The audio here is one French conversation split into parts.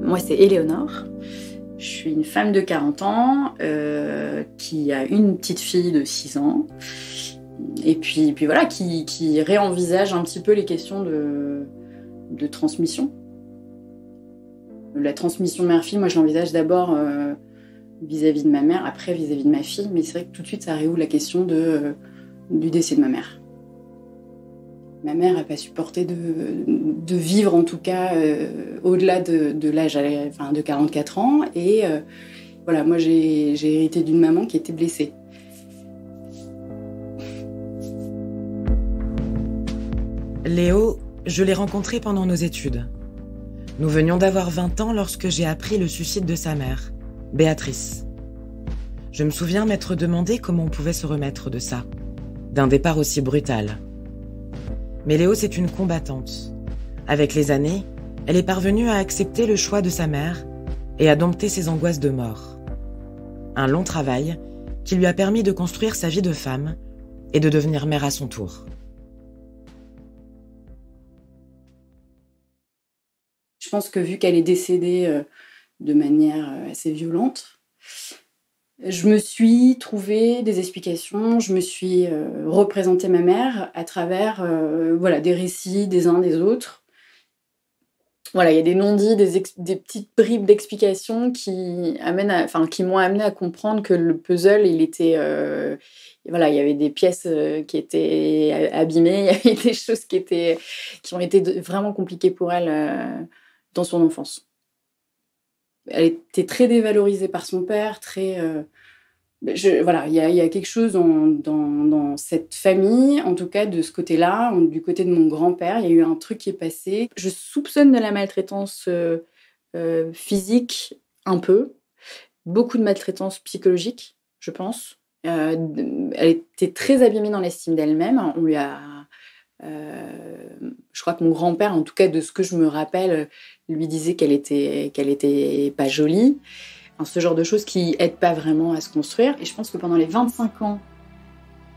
Moi, c'est Éléonore. Je suis une femme de 40 ans qui a une petite fille de 6 ans. Et puis voilà, qui réenvisage un petit peu les questions de transmission. La transmission mère-fille, moi, je l'envisage d'abord vis-à-vis de ma mère, après vis-à-vis de ma fille. Mais c'est vrai que tout de suite, ça réouvre la question du décès de ma mère. Ma mère n'a pas supporté de vivre, en tout cas, au-delà de l'âge, de 44 ans. Et voilà, moi, j'ai hérité d'une maman qui était blessée. Léo, je l'ai rencontré pendant nos études. Nous venions d'avoir 20 ans lorsque j'ai appris le suicide de sa mère, Béatrice. Je me souviens m'être demandé comment on pouvait se remettre de ça, d'un départ aussi brutal. Mais Léo, c'est une combattante. Avec les années, elle est parvenue à accepter le choix de sa mère et à dompter ses angoisses de mort. Un long travail qui lui a permis de construire sa vie de femme et de devenir mère à son tour. Je pense que vu qu'elle est décédée de manière assez violente, je me suis trouvé des explications, je me suis représenté ma mère à travers des récits des uns des autres. Voilà, il y a des non-dits, des petites bribes d'explications qui m'ont amené à comprendre que le puzzle, il était... il y avait des pièces qui étaient abîmées, il y avait des choses qui ont été vraiment compliquées pour elle dans son enfance. Elle était très dévalorisée par son père, très... il y a quelque chose dans cette famille, en tout cas de ce côté-là, du côté de mon grand-père, il y a eu un truc qui est passé. Je soupçonne de la maltraitance physique, un peu. Beaucoup de maltraitance psychologique, je pense. Elle était très abîmée dans l'estime d'elle-même. On lui a... je crois que mon grand-père, en tout cas de ce que je me rappelle, lui disait qu'elle était pas jolie. Ce genre de choses qui aident pas vraiment à se construire. Et je pense que pendant les 25 ans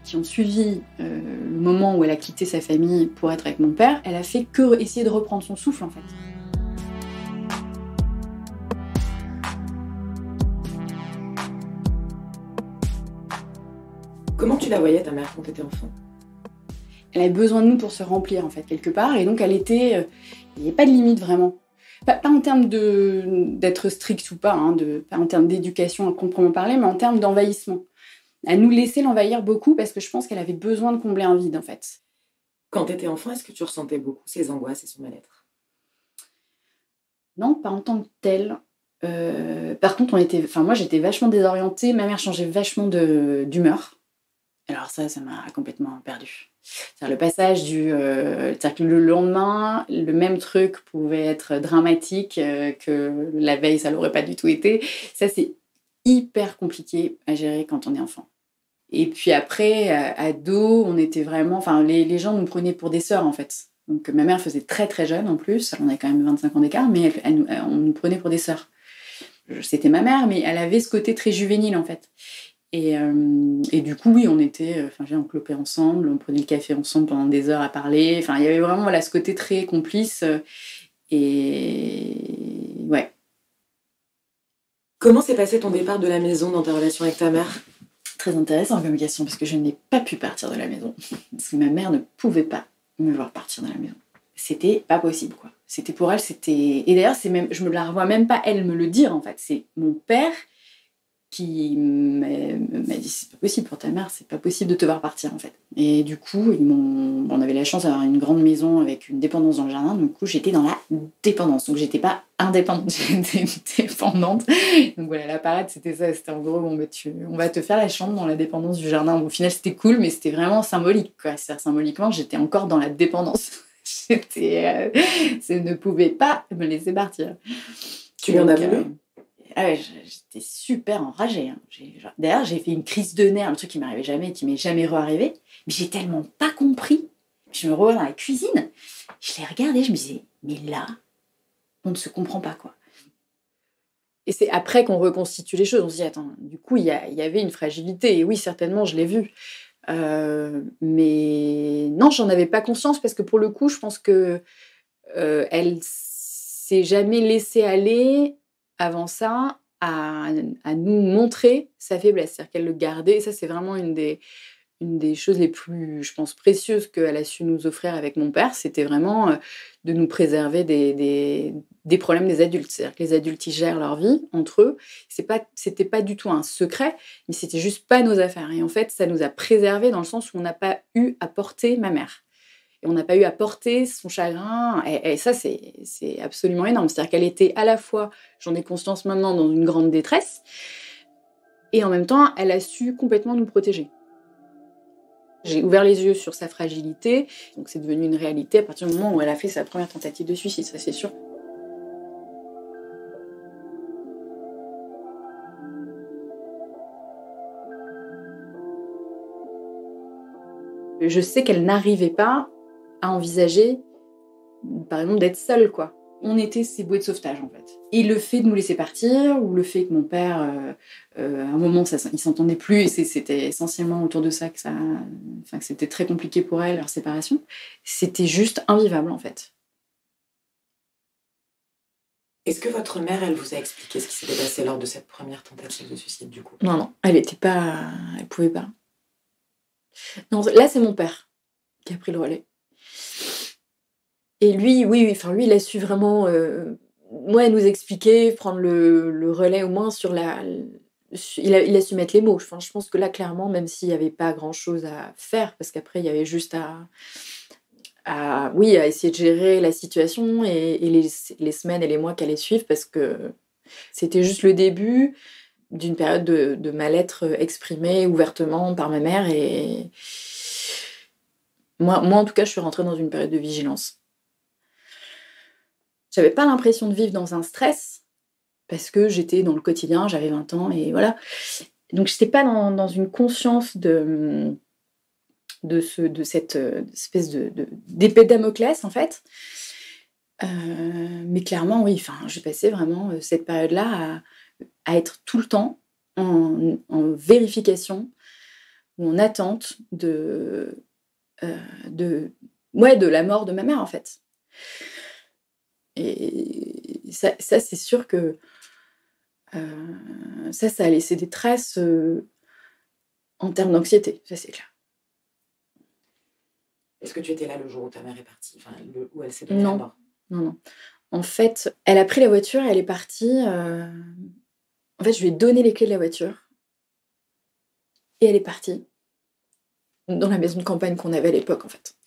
qui ont suivi le moment où elle a quitté sa famille pour être avec mon père, elle a fait que essayer de reprendre son souffle, en fait. Comment tu la voyais, ta mère, quand tu étais enfant ? Elle avait besoin de nous pour se remplir, en fait, quelque part. Et donc, il n'y avait pas de limite, vraiment. Pas en termes d'être strict ou pas, pas en termes d'éducation à proprement parler, mais en termes d'envahissement. Elle nous laissait l'envahir beaucoup parce que je pense qu'elle avait besoin de combler un vide, en fait. Quand tu étais enfant, est-ce que tu ressentais beaucoup ses angoisses et son mal-être ? Non, pas en tant que telle. Par contre, moi, j'étais vachement désorientée. Ma mère changeait vachement d'humeur. Alors ça m'a complètement perdue. C'est-à-dire le passage c'est-à-dire que le lendemain, le même truc pouvait être dramatique que la veille, ça l'aurait pas du tout été. Ça, c'est hyper compliqué à gérer quand on est enfant. Et puis après, ado, on était vraiment... Enfin, les gens nous prenaient pour des sœurs, en fait. Donc ma mère faisait très très jeune, en plus. On avait quand même 25 ans d'écart, mais on nous prenait pour des sœurs. C'était ma mère, mais elle avait ce côté très juvénile, en fait. Et du coup, oui, on clopait ensemble, on prenait le café ensemble pendant des heures à parler. Enfin, il y avait vraiment ce côté très complice. Et ouais. Comment s'est passé ton départ de la maison dans ta relation avec ta mère ? Très intéressant comme question, parce que je n'ai pas pu partir de la maison. Parce que ma mère ne pouvait pas me voir partir de la maison. C'était pas possible, quoi. C'était pour elle, c'était... Et d'ailleurs, je me la revois même pas elle me le dire, en fait. C'est mon père qui m'a dit c'est pas possible pour ta mère, c'est pas possible de te voir partir, en fait. Et du coup, on avait la chance d'avoir une grande maison avec une dépendance dans le jardin, donc du coup j'étais dans la dépendance, donc j'étais pas indépendante, j'étais dépendante. Donc voilà, la parade c'était ça, c'était en gros on va te faire la chambre dans la dépendance du jardin. Bon, au final c'était cool, mais c'était vraiment symbolique, quoi. C'est-à-dire symboliquement j'étais encore dans la dépendance. Ça ne pouvait pas me laisser partir. Tu lui en as voulu ? Ah ouais, j'étais super enragée. D'ailleurs, j'ai fait une crise de nerfs, un truc qui m'arrivait jamais, qui m'est jamais re-arrivé. Mais j'ai tellement pas compris. Je me revois dans la cuisine, je l'ai regardée, je me disais, mais là, on ne se comprend pas, quoi. Et c'est après qu'on reconstitue les choses. On se dit, attends, du coup, il y avait une fragilité. Et oui, certainement, je l'ai vue. Mais non, j'en avais pas conscience parce que pour le coup, je pense que elle s'est jamais laissée aller avant ça à nous montrer sa faiblesse. C'est-à-dire qu'elle le gardait. Et ça, c'est vraiment une des choses les plus, je pense, précieuses qu'elle a su nous offrir avec mon père. C'était vraiment de nous préserver des problèmes des adultes. C'est-à-dire que les adultes, ils gèrent leur vie entre eux. C'était pas du tout un secret, mais c'était juste pas nos affaires. Et en fait, ça nous a préservés dans le sens où on n'a pas eu à porter ma mère. Et on n'a pas eu à porter son chagrin. Et ça, c'est absolument énorme. C'est-à-dire qu'elle était à la fois, j'en ai conscience maintenant, dans une grande détresse, et en même temps, elle a su complètement nous protéger. J'ai ouvert les yeux sur sa fragilité, donc c'est devenu une réalité à partir du moment où elle a fait sa première tentative de suicide, ça c'est sûr. Je sais qu'elle n'arrivait pas à envisager, par exemple, d'être seule, quoi. On était ses bouées de sauvetage, en fait. Et le fait de nous laisser partir, ou le fait que mon père, à un moment, il s'entendait plus, et c'était essentiellement autour de ça que c'était très compliqué pour elle, leur séparation, c'était juste invivable, en fait. Est-ce que votre mère, elle vous a expliqué ce qui s'était passé lors de cette première tentative de suicide, du coup? Non, elle pouvait pas. Non, là, c'est mon père qui a pris le relais. Et lui, oui, lui, il a su vraiment nous expliquer, prendre le relais au moins sur il a su mettre les mots. Enfin, je pense que là, clairement, même s'il n'y avait pas grand-chose à faire, parce qu'après, il y avait juste à essayer de gérer la situation et les semaines et les mois qui allaient suivre, parce que c'était juste le début d'une période de mal-être exprimée ouvertement par ma mère. Et moi, en tout cas, je suis rentrée dans une période de vigilance. J'avais pas l'impression de vivre dans un stress, parce que j'étais dans le quotidien, j'avais 20 ans, et voilà. Donc, j'étais pas dans une conscience de cette espèce d'épée de Damoclès, en fait. Mais clairement, oui, j'ai passé vraiment cette période-là à être tout le temps en vérification ou en attente de la mort de ma mère, en fait. Et ça c'est sûr que ça a laissé des traces en termes d'anxiété, ça c'est clair. Est-ce que tu étais là le jour où ta mère est partie, où elle s'est donnée la mort? Non. En fait, elle a pris la voiture et elle est partie. En fait, je lui ai donné les clés de la voiture et elle est partie dans la maison de campagne qu'on avait à l'époque, en fait.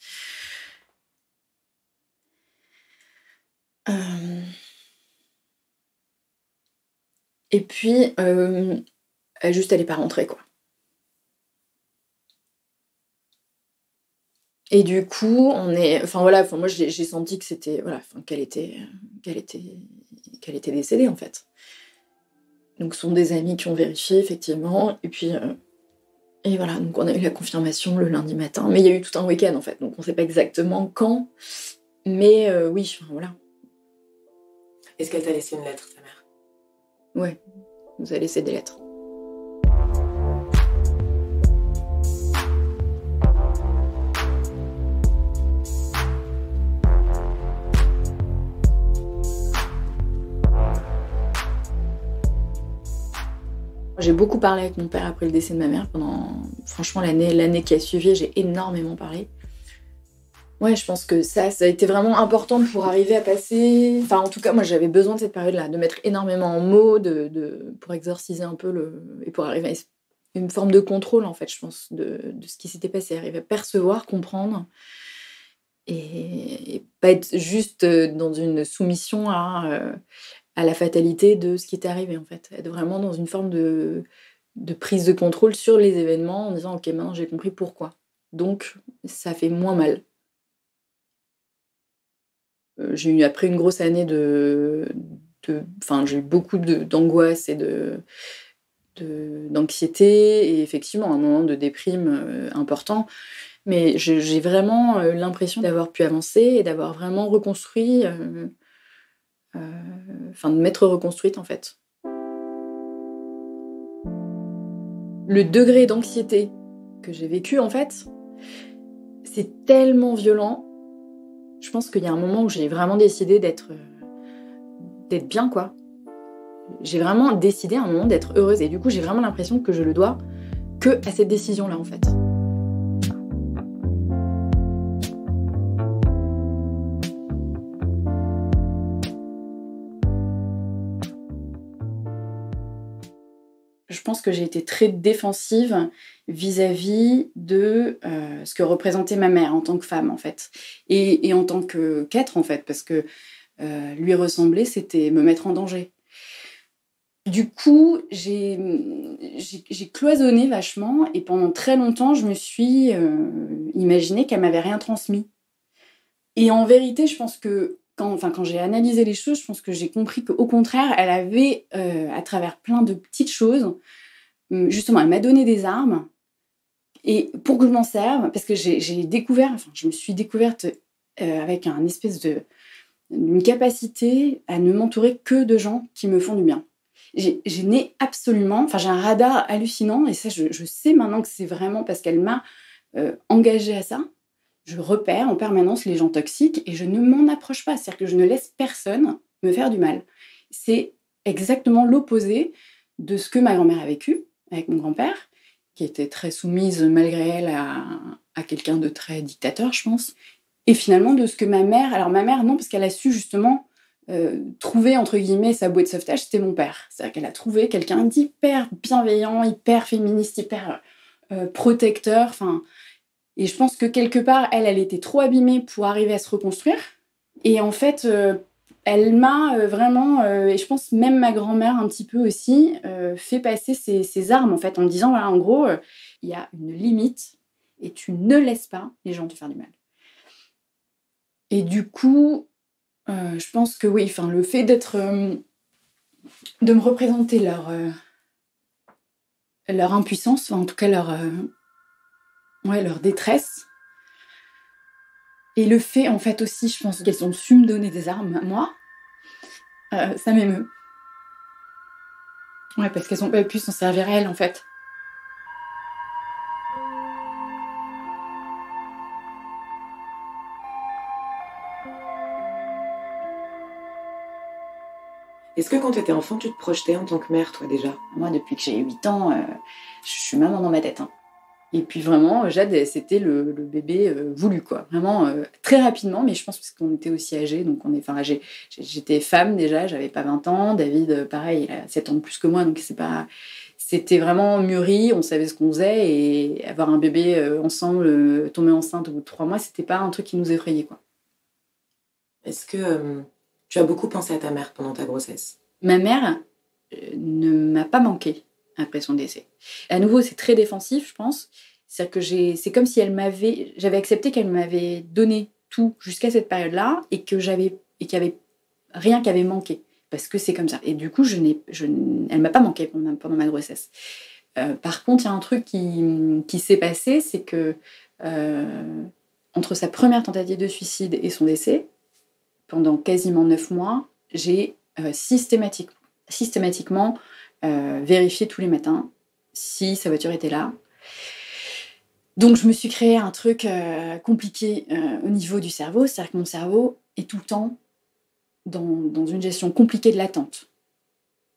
Et puis, elle est pas rentrée, quoi. Et du coup, moi j'ai senti que c'était, qu'elle était décédée, en fait. Donc, ce sont des amis qui ont vérifié, effectivement, et puis, et voilà, donc on a eu la confirmation le lundi matin, mais il y a eu tout un week-end, en fait, donc on ne sait pas exactement quand, mais oui, voilà. Est-ce qu'elle t'a laissé une lettre, ta mère? Ouais, elle nous a laissé des lettres. J'ai beaucoup parlé avec mon père après le décès de ma mère franchement, l'année qui a suivi, j'ai énormément parlé. Ouais, je pense que ça a été vraiment important pour arriver à passer... Enfin, en tout cas, moi, j'avais besoin de cette période-là, de mettre énormément en mots, pour exorciser un peu et pour arriver à une forme de contrôle, en fait, je pense, de ce qui s'était passé. Arriver à percevoir, comprendre, et pas être juste dans une soumission à la fatalité de ce qui était arrivé, en fait. Être vraiment dans une forme de prise de contrôle sur les événements en disant « Ok, maintenant, j'ai compris pourquoi. Donc, ça fait moins mal. » J'ai eu après une grosse année j'ai eu beaucoup d'angoisse et d'anxiété et effectivement un moment de déprime important. Mais j'ai vraiment l'impression d'avoir pu avancer et d'avoir vraiment reconstruit, de m'être reconstruite en fait. Le degré d'anxiété que j'ai vécu en fait, c'est tellement violent. Je pense qu'il y a un moment où j'ai vraiment décidé d'être d'être bien, quoi. J'ai vraiment décidé à un moment d'être heureuse. Et du coup, j'ai vraiment l'impression que je le dois que à cette décision-là, en fait. Je pense que j'ai été très défensive vis-à-vis de ce que représentait ma mère en tant que femme, en fait. Et en tant qu'être, en fait, parce que lui ressembler, c'était me mettre en danger. Du coup, j'ai cloisonné vachement et pendant très longtemps, je me suis imaginé qu'elle m'avait rien transmis. Et en vérité, je pense que quand j'ai analysé les choses, je pense que j'ai compris qu'au contraire, elle avait, à travers plein de petites choses, justement, elle m'a donné des armes et pour que je m'en serve, parce que j'ai découvert, enfin, je me suis découverte avec un espèce une capacité à ne m'entourer que de gens qui me font du bien. J'ai absolument, enfin, j'ai un radar hallucinant et ça, je sais maintenant que c'est vraiment parce qu'elle m'a engagée à ça. Je repère en permanence les gens toxiques et je ne m'en approche pas. C'est-à-dire que je ne laisse personne me faire du mal. C'est exactement l'opposé de ce que ma grand-mère a vécu avec mon grand-père, qui était très soumise malgré elle à quelqu'un de très dictateur, je pense. Et finalement de ce que ma mère... Alors ma mère, non, parce qu'elle a su justement trouver, entre guillemets, sa bouée de sauvetage, c'était mon père. C'est-à-dire qu'elle a trouvé quelqu'un d'hyper bienveillant, hyper féministe, hyper protecteur, enfin... Et je pense que quelque part, elle était trop abîmée pour arriver à se reconstruire. Et en fait, elle m'a vraiment, et je pense même ma grand-mère un petit peu aussi, fait passer ses armes en fait, en disant, voilà, en gros, il y a une limite et tu ne laisses pas les gens te faire du mal. Et du coup, je pense que oui, enfin, le fait de me représenter leur impuissance, enfin, en tout cas leur détresse. Et le fait, en fait, aussi, je pense qu'elles ont su me donner des armes, moi, ça m'émeut. Ouais, parce qu'elles ont pas pu s'en servir elles, en fait. Est-ce que quand tu étais enfant, tu te projetais en tant que mère, toi, déjà? Moi, depuis que j'ai 8 ans, je suis maman dans ma tête. Hein. Et puis vraiment, Jade, c'était le bébé voulu, quoi. Vraiment, très rapidement, mais je pense parce qu'on était aussi âgés. Donc, j'étais femme déjà, j'avais pas 20 ans. David, pareil, il a 7 ans de plus que moi, donc c'était vraiment mûri, on savait ce qu'on faisait. Et avoir un bébé ensemble, tomber enceinte au bout de 3 mois, c'était pas un truc qui nous effrayait, quoi. Est-ce que tu as beaucoup pensé à ta mère pendant ta grossesse? Ma mère ne m'a pas manqué après son décès. À nouveau, c'est très défensif, je pense. C'est-à-dire que c'est comme si j'avais accepté qu'elle m'avait donné tout jusqu'à cette période-là et qu'il y avait rien qui avait manqué. Parce que c'est comme ça. Et du coup, elle m'a pas manqué pendant ma grossesse. Par contre, il y a un truc qui s'est passé, c'est que entre sa première tentative de suicide et son décès, pendant quasiment 9 mois, j'ai systématiquement vérifié tous les matins si sa voiture était là. Donc je me suis créé un truc compliqué au niveau du cerveau, c'est-à-dire que mon cerveau est tout le temps dans une gestion compliquée de l'attente.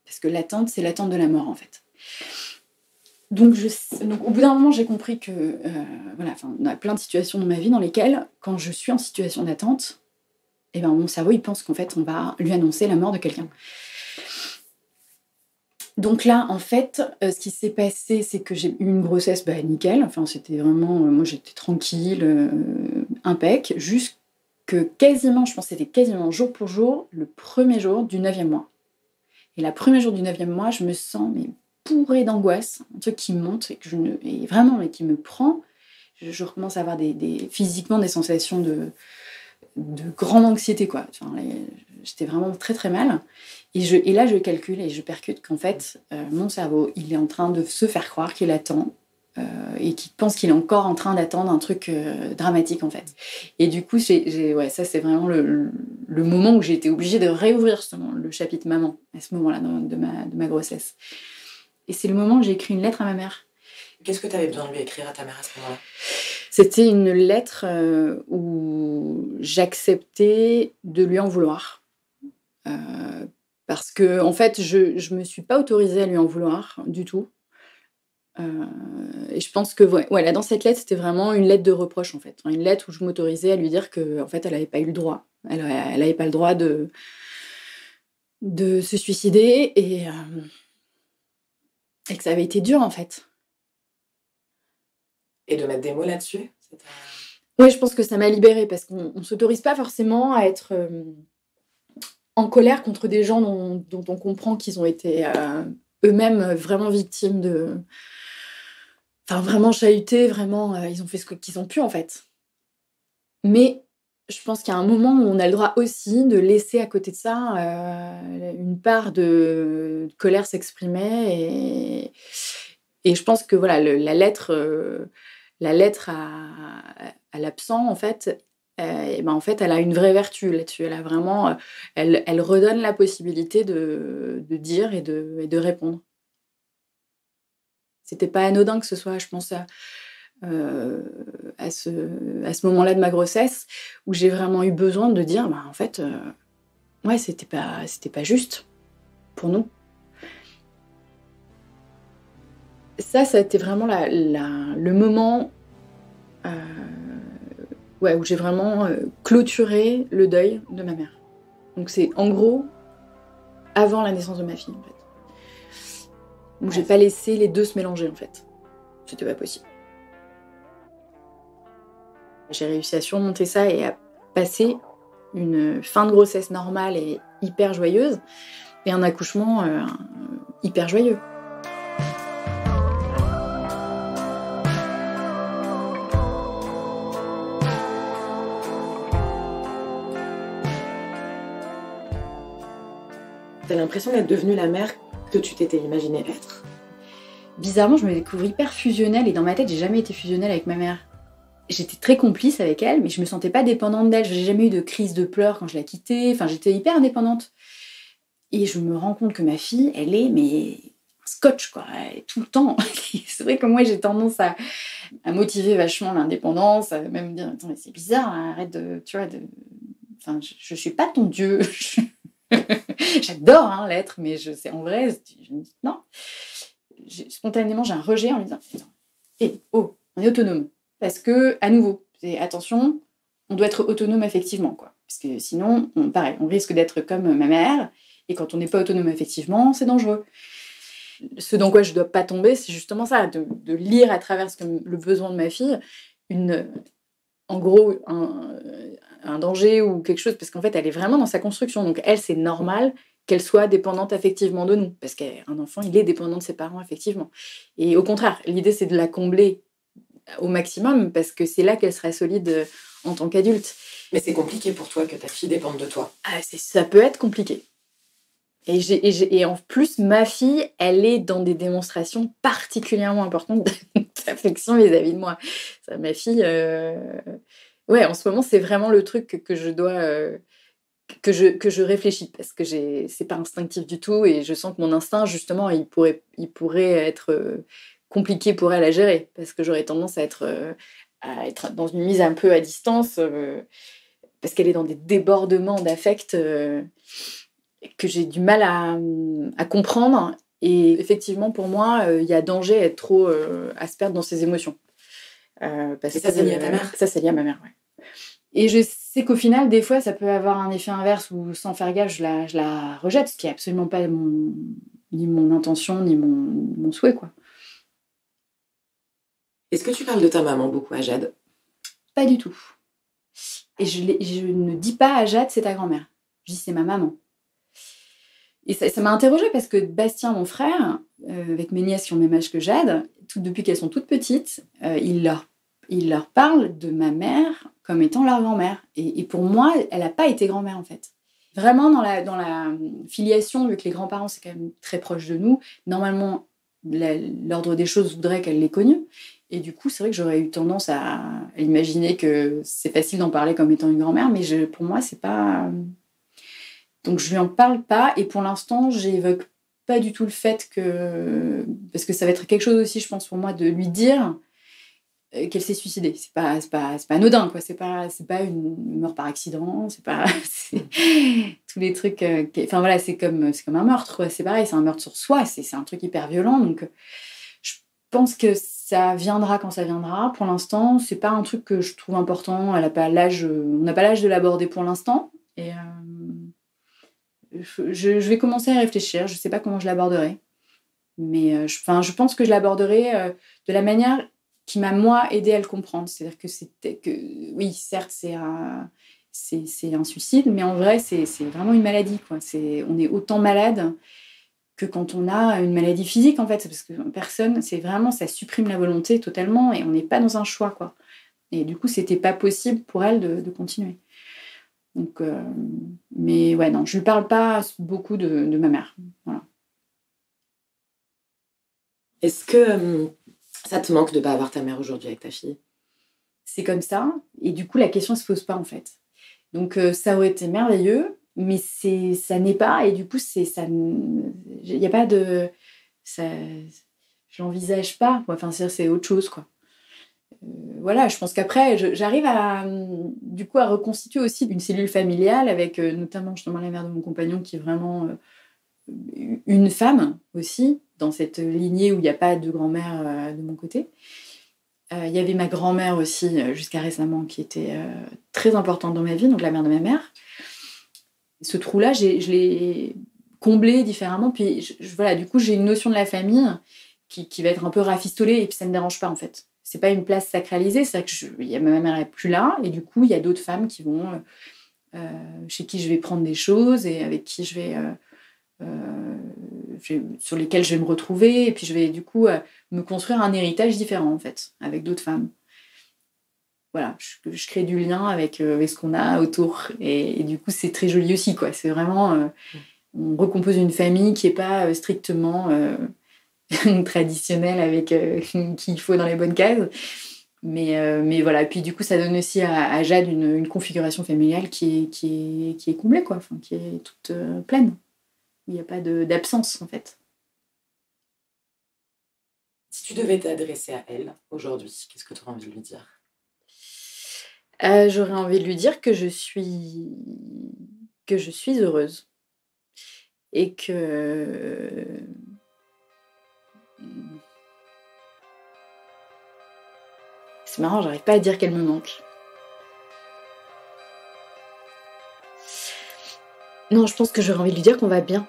Parce que l'attente, c'est l'attente de la mort, en fait. Donc au bout d'un moment, j'ai compris que, on a plein de situations dans ma vie dans lesquelles, quand je suis en situation d'attente, eh ben, mon cerveau, il pense qu'en fait, on va lui annoncer la mort de quelqu'un. Donc là, en fait, ce qui s'est passé, c'est que j'ai eu une grossesse nickel. Enfin, c'était vraiment... moi, j'étais tranquille, impec, jusque quasiment, je pense que c'était quasiment jour pour jour, le premier jour du 9e mois. Et le premier jour du 9e mois, je me sens bourrée d'angoisse, un truc qui monte et qui me prend. Je recommence à avoir physiquement des sensations de grande anxiété, quoi. Enfin, j'étais vraiment très très mal. Et là, je calcule et je percute qu'en fait, mon cerveau, il est en train de se faire croire qu'il attend et qu'il pense qu'il est encore en train d'attendre un truc dramatique, en fait. Et du coup, ça, c'est vraiment le moment où j'ai été obligée de réouvrir le chapitre maman, à ce moment-là de ma grossesse. Et c'est le moment où j'ai écrit une lettre à ma mère. Qu'est-ce que tu avais besoin de lui écrire à ta mère à ce moment-là? C'était une lettre où j'acceptais de lui en vouloir. Parce que en fait, je me suis pas autorisée à lui en vouloir du tout. Et je pense que ouais, là, dans cette lettre, c'était vraiment une lettre de reproche, en fait. Enfin, une lettre où je m'autorisais à lui dire qu'en fait, elle avait pas eu le droit. Elle avait pas le droit de se suicider et que ça avait été dur, en fait. Et de mettre des mots là-dessus? Ouais, je pense que ça m'a libérée parce qu'on s'autorise pas forcément à être en colère contre des gens dont on comprend qu'ils ont été eux-mêmes vraiment victimes de... Enfin, vraiment chahutés, vraiment, ils ont fait ce qu'ils ont pu, en fait. Mais je pense qu'il y a un moment où on a le droit aussi de laisser à côté de ça une part de colère s'exprimer. Et je pense que voilà, la lettre à l'absent, en fait, en fait, elle a une vraie vertu là-dessus. Elle a vraiment, elle redonne la possibilité de dire et de répondre. C'était pas anodin que ce soit, je pense, à ce moment-là de ma grossesse où j'ai vraiment eu besoin de dire, en fait, ouais, c'était pas juste pour nous. Ça a été vraiment le moment ouais, où j'ai vraiment clôturé le deuil de ma mère. Donc c'est en gros avant la naissance de ma fille, en fait. Où j'ai pas laissé les deux se mélanger, en fait. C'était pas possible. J'ai réussi à surmonter ça et à passer une fin de grossesse normale et hyper joyeuse et un accouchement hyper joyeux. T'as l'impression d'être devenue la mère que tu t'étais imaginée être? Bizarrement, je me découvre hyper fusionnelle et dans ma tête, j'ai jamais été fusionnelle avec ma mère. J'étais très complice avec elle, mais je me sentais pas dépendante d'elle. J'ai jamais eu de crise de pleurs quand je la quittais. Enfin, j'étais hyper indépendante. Et je me rends compte que ma fille, elle est mais un scotch, quoi. Elle est tout le temps. C'est vrai que moi, j'ai tendance à motiver vachement l'indépendance, à même dire, attends, mais c'est bizarre, hein, arrête de, tu vois, enfin, je suis pas ton dieu. J'adore l'être, mais sais en vrai, je me dis non. Spontanément, j'ai un rejet en lui disant, oh, on est autonome. Parce que, à nouveau, attention, on doit être autonome affectivement, quoi. Parce que sinon, pareil, on risque d'être comme ma mère, et quand on n'est pas autonome affectivement, c'est dangereux. Ce dans quoi je ne dois pas tomber, c'est justement ça, de lire à travers le besoin de ma fille, en gros, un danger ou quelque chose, parce qu'en fait, elle est vraiment dans sa construction. Donc, elle, c'est normal qu'elle soit dépendante affectivement de nous, parce qu'un enfant, il est dépendant de ses parents affectivement. Et au contraire, l'idée, c'est de la combler au maximum, parce que c'est là qu'elle sera solide en tant qu'adulte. Mais c'est compliqué pour toi que ta fille dépende de toi. Ça peut être compliqué. Et en plus, ma fille, elle est dans des démonstrations particulièrement importantes d'affection vis-à-vis de moi. Ça, ma fille, ouais, en ce moment, c'est vraiment le truc que je dois, que je réfléchis, parce que c'est pas instinctif du tout, et je sens que mon instinct, justement, il pourrait être compliqué pour elle à gérer, parce que j'aurais tendance à être dans une mise un peu à distance, parce qu'elle est dans des débordements d'affect que j'ai du mal à comprendre. Et effectivement, pour moi, il y a danger à être trop à se perdre dans ses émotions. Parce et ça, c'est lié à ta mère? Ça, c'est lié à ma mère, ouais. Et je sais qu'au final, des fois, ça peut avoir un effet inverse où, sans faire gaffe, je la rejette, ce qui n'est absolument pas ni mon intention, ni mon souhait, quoi. Est-ce que tu parles de ta maman beaucoup à Jade? Pas du tout. Et je ne dis pas à Jade, c'est ta grand-mère. Je dis, c'est ma maman. Et ça m'a interrogée parce que Bastien, mon frère, avec mes nièces qui ont le même âge que Jade, depuis qu'elles sont toutes petites, il leur parle de ma mère comme étant leur grand-mère. Et pour moi, elle n'a pas été grand-mère, en fait. Vraiment, dans la filiation, vu que les grands-parents, c'est quand même très proche de nous, normalement, l'ordre des choses voudrait qu'elle l'ait connue. Et du coup, c'est vrai que j'aurais eu tendance à imaginer que c'est facile d'en parler comme étant une grand-mère, mais pour moi, c'est pas... Donc, je lui en parle pas, et pour l'instant, j'évoque pas du tout le fait que... Parce que ça va être quelque chose aussi, je pense, pour moi, de lui dire... qu'elle s'est suicidée. C'est pas anodin, quoi. C'est pas une mort par accident. C'est pas tous les trucs. Enfin voilà, c'est comme un meurtre, quoi. C'est pareil, c'est un meurtre sur soi. C'est un truc hyper violent. Donc je pense que ça viendra quand ça viendra. Pour l'instant, c'est pas un truc que je trouve important. Elle a pas l'âge. On n'a pas l'âge de l'aborder pour l'instant. Et je vais commencer à réfléchir. Je sais pas comment je l'aborderai. Mais je pense que je l'aborderai de la manière qui m'a, moi, aidée à le comprendre. C'est-à-dire oui, certes, c'est un suicide, mais en vrai, c'est vraiment une maladie, quoi. On est autant malade que quand on a une maladie physique, en fait. C'est parce que personne, c'est vraiment, ça supprime la volonté totalement et on n'est pas dans un choix, quoi. Et du coup, c'était pas possible pour elle de continuer. Donc, mais ouais, non, je lui parle pas beaucoup de ma mère. Voilà. Est-ce que ça te manque de ne pas avoir ta mère aujourd'hui avec ta fille? C'est comme ça. Et du coup, la question ne se pose pas, en fait. Donc, ça aurait été merveilleux, mais ça n'est pas. Et du coup, il n'y a pas de... Je l'envisage pas. Enfin, c'est autre chose, quoi. Voilà, je pense qu'après, j'arrive du coup, à reconstituer aussi une cellule familiale avec notamment justement la mère de mon compagnon qui est vraiment une femme aussi, dans cette lignée où il n'y a pas de grand-mère de mon côté. Il y avait ma grand-mère aussi, jusqu'à récemment, qui était très importante dans ma vie, donc la mère de ma mère. Ce trou-là, je l'ai comblé différemment. Puis voilà, du coup, j'ai une notion de la famille qui va être un peu rafistolée, et puis ça ne me dérange pas, en fait. C'est pas une place sacralisée, c'est vrai que ma mère n'est plus là, et du coup, il y a d'autres femmes qui vont, chez qui je vais prendre des choses, et avec qui sur lesquelles je vais me retrouver, et puis je vais du coup me construire un héritage différent, en fait, avec d'autres femmes. Voilà, je crée du lien avec ce qu'on a autour, et du coup, c'est très joli aussi, quoi. C'est vraiment... on recompose une famille qui n'est pas strictement... traditionnelle avec qu'il faut dans les bonnes cases. Mais voilà, et puis du coup, ça donne aussi à Jade une configuration familiale qui est comblée, quoi. Enfin, qui est toute pleine. Il n'y a pas d'absence, en fait. Si tu devais t'adresser à elle aujourd'hui, qu'est-ce que tu aurais envie de lui dire? J'aurais envie de lui dire que je suis heureuse. Et que... C'est marrant, j'arrive pas à dire qu'elle me manque. Non, je pense que j'aurais envie de lui dire qu'on va bien.